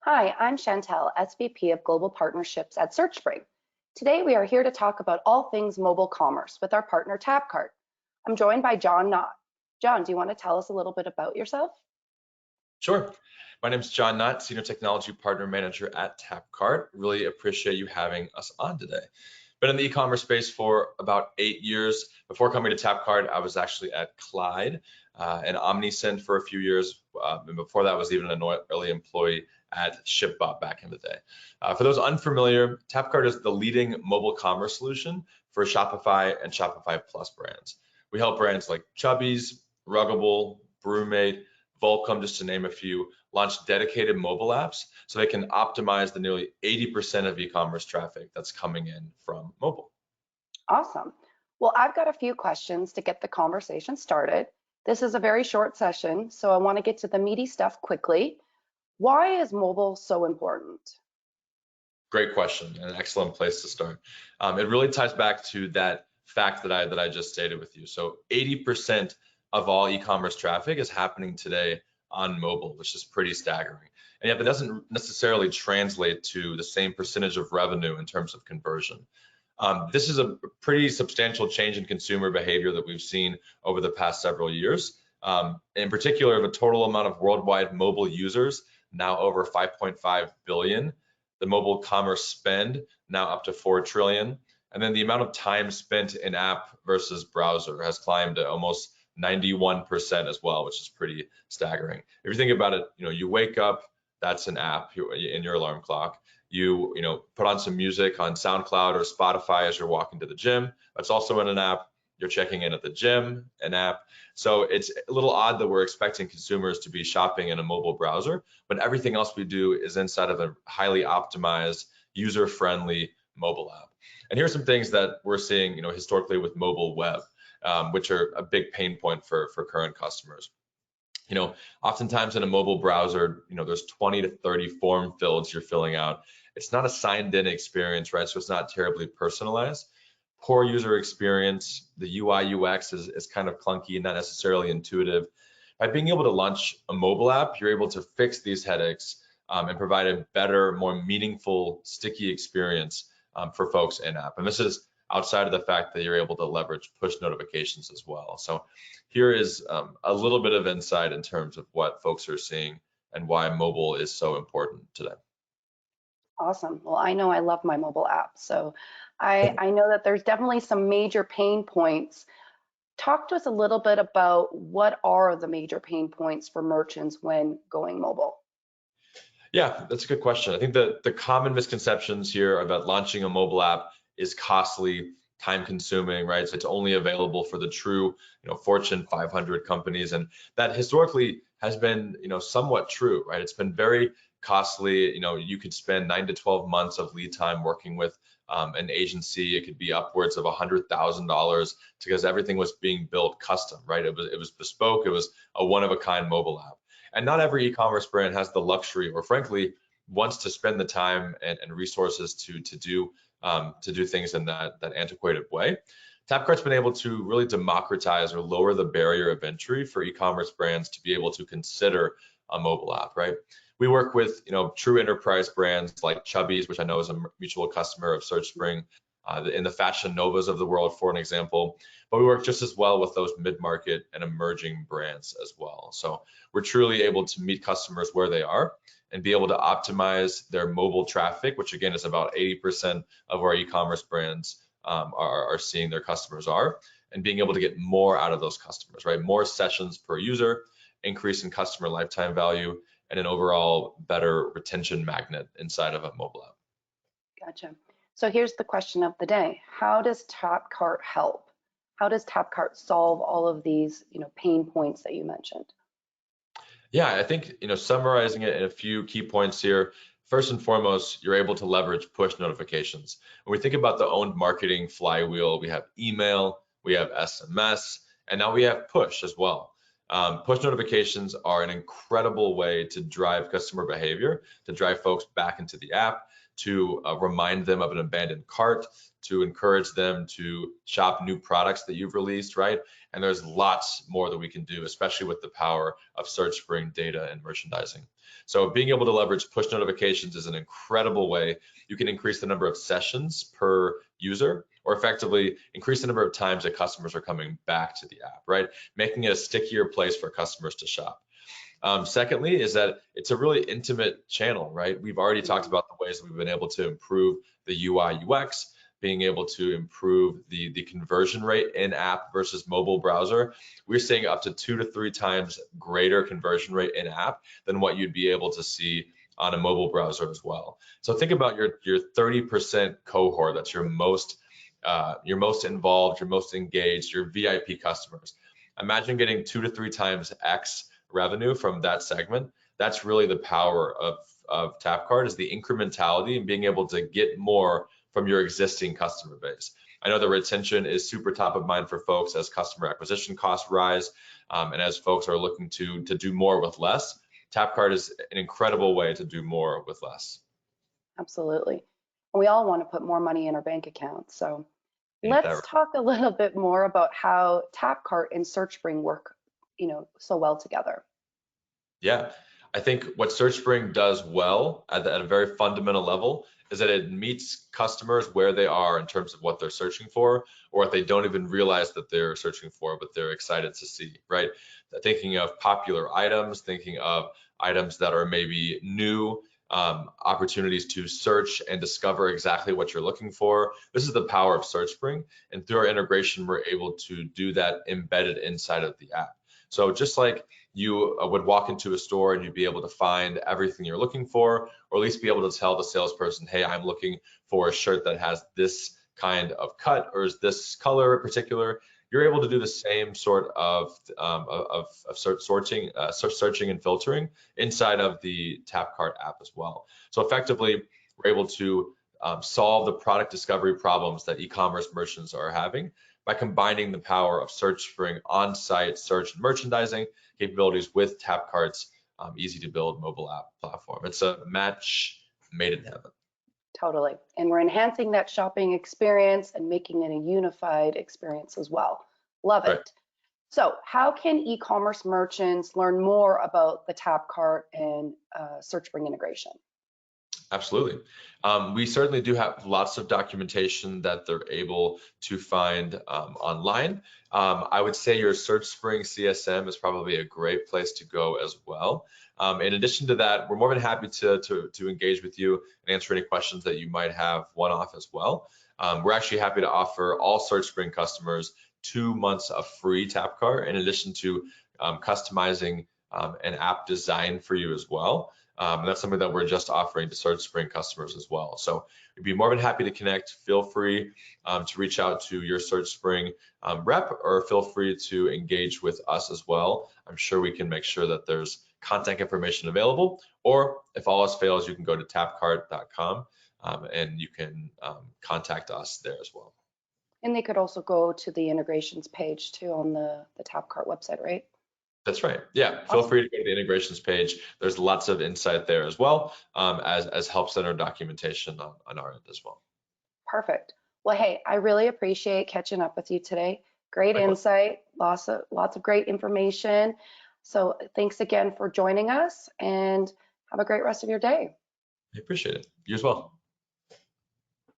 Hi, I'm Chantel, SVP of Global Partnerships at Searchspring. Today we are here to talk about all things mobile commerce with our partner Tapcart. I'm joined by John Knott. John, do you want to tell us a little bit about yourself? Sure. My name is John Knott, Senior Technology Partner Manager at Tapcart. Really appreciate you having us on today. Been in the e-commerce space for about 8 years. Before coming to Tapcart, I was actually at Clyde and Omnisend for a few years. And before that, was even an early employee at ShipBot back in the day. For those unfamiliar, Tapcart is the leading mobile commerce solution for Shopify and Shopify Plus brands. We help brands like Chubbies, Ruggable, Brewmate, Volcom, just to name a few, launch dedicated mobile apps so they can optimize the nearly 80% of e-commerce traffic that's coming in from mobile. Awesome. Well, I've got a few questions to get the conversation started. This is a very short session, so I want to get to the meaty stuff quickly. Why is mobile so important? Great question, and an excellent place to start. It really ties back to that fact that I just stated with you. So 80% of all e-commerce traffic is happening today on mobile, which is pretty staggering. And yet that doesn't necessarily translate to the same percentage of revenue in terms of conversion. This is a pretty substantial change in consumer behavior that we've seen over the past several years. In particular, the total amount of worldwide mobile users, now over 5.5 billion. The mobile commerce spend, now up to 4 trillion. And then the amount of time spent in app versus browser has climbed to almost 91% as well, which is pretty staggering. If you think about it, you wake up, that's an app in your alarm clock. You put on some music on SoundCloud or Spotify as you're walking to the gym. That's also in an app. You're checking in at the gym, an app. So it's a little odd that we're expecting consumers to be shopping in a mobile browser, but everything else we do is inside of a highly optimized, user-friendly mobile app. And here's some things that we're seeing, historically with mobile web, which are a big pain point for current customers. Oftentimes in a mobile browser, there's 20 to 30 form fields you're filling out. It's not a signed in experience, right? So it's not terribly personalized. Poor user experience, the UI UX is kind of clunky and not necessarily intuitive. By being able to launch a mobile app, you're able to fix these headaches and provide a better, more meaningful, sticky experience for folks in app. And this is outside of the fact that you're able to leverage push notifications as well. So here is a little bit of insight in terms of what folks are seeing and why mobile is so important today. Awesome. Well, I know I love my mobile app, so I know that there's definitely some major pain points. Talk to us a little bit about what are the major pain points for merchants when going mobile? Yeah, that's a good question. I think that the common misconceptions here about launching a mobile app is costly, time consuming, right? So it's only available for the true, Fortune 500 companies. And that historically has been, somewhat true, right? It's been very costly. You could spend 9 to 12 months of lead time working with an agency. It could be upwards of $100,000 because everything was being built custom, right? It was bespoke. It was a one-of-a-kind mobile app. And not every e-commerce brand has the luxury, or frankly, wants to spend the time and resources to do things in that antiquated way. Tapcart's been able to really democratize or lower the barrier of entry for e-commerce brands to be able to consider a mobile app, right? We work with true enterprise brands like Chubbies, which I know is a mutual customer of Searchspring, in the Fashion Novas of the world, for an example. But we work just as well with those mid-market and emerging brands as well. So we're truly able to meet customers where they are and be able to optimize their mobile traffic, which again is about 80% of our e-commerce brands are seeing their customers are, and being able to get more out of those customers, right? More sessions per user, increase in customer lifetime value, and an overall better retention magnet inside of a mobile app. Gotcha. So here's the question of the day. How does Tapcart help? How does Tapcart solve all of these, pain points that you mentioned? Yeah, I think, summarizing it in a few key points here. First and foremost, you're able to leverage push notifications. When we think about the owned marketing flywheel, we have email, we have SMS, and now we have push as well. Push notifications are an incredible way to drive customer behavior, to drive folks back into the app, to remind them of an abandoned cart, to encourage them to shop new products that you've released, right? And there's lots more that we can do, especially with the power of Searchspring data and merchandising. So being able to leverage push notifications is an incredible way. You can increase the number of sessions per user, or effectively increase the number of times that customers are coming back to the app, right? Making it a stickier place for customers to shop. Secondly, is that it's a really intimate channel, right? We've already talked about the ways that we've been able to improve the UI UX, being able to improve the conversion rate in app versus mobile browser. We're seeing up to 2 to 3 times greater conversion rate in app than what you'd be able to see on a mobile browser as well. So think about your 30% cohort that's your most involved, your most engaged, your VIP customers. Imagine getting 2 to 3 times X revenue from that segment. That's really the power of Tapcart, is the incrementality and being able to get more from your existing customer base. I know the retention is super top of mind for folks as customer acquisition costs rise, and as folks are looking to do more with less. Tapcart is an incredible way to do more with less. Absolutely. We all want to put more money in our bank account. So Ain't that let's right? talk a little bit more about how Tapcart and Searchspring work, so well together. Yeah, I think what Searchspring does well at a very fundamental level is that it meets customers where they are in terms of what they're searching for, or what they don't even realize that they're searching for, but they're excited to see, right? Thinking of popular items, thinking of items that are maybe new, opportunities to search and discover exactly what you're looking for. This is the power of Searchspring, and through our integration, we're able to do that embedded inside of the app. So just like you would walk into a store and you'd be able to find everything you're looking for, or at least be able to tell the salesperson, hey, I'm looking for a shirt that has this kind of cut, or is this color in particular. You're able to do the same sort of searching and filtering inside of the Tapcart app as well. So effectively, we're able to solve the product discovery problems that e-commerce merchants are having by combining the power of Searchspring on-site search and merchandising capabilities with Tapcart's easy to build mobile app platform. It's a match made in heaven. Totally. And we're enhancing that shopping experience and making it a unified experience as well. Love it. Right. So how can e-commerce merchants learn more about the Tapcart and Searchspring integration? Absolutely. We certainly do have lots of documentation that they're able to find online. I would say your Searchspring CSM is probably a great place to go as well. In addition to that, we're more than happy to engage with you and answer any questions that you might have one-off as well. We're actually happy to offer all Searchspring customers 2 months of free Tapcart, in addition to customizing an app design for you as well. That's something that we're just offering to Searchspring customers as well. So we'd be more than happy to connect. Feel free to reach out to your Searchspring rep, or feel free to engage with us as well. I'm sure we can make sure that there's contact information available, or if all else fails, you can go to tapcart.com and you can contact us there as well. And they could also go to the integrations page too on the Tapcart website, right? That's right. Yeah, feel free to go to the integrations page. There's lots of insight there as well, as help center documentation on our end as well. Perfect. Well, hey, I really appreciate catching up with you today. Great insight, lots of great information. So thanks again for joining us, and have a great rest of your day. I appreciate it. You as well.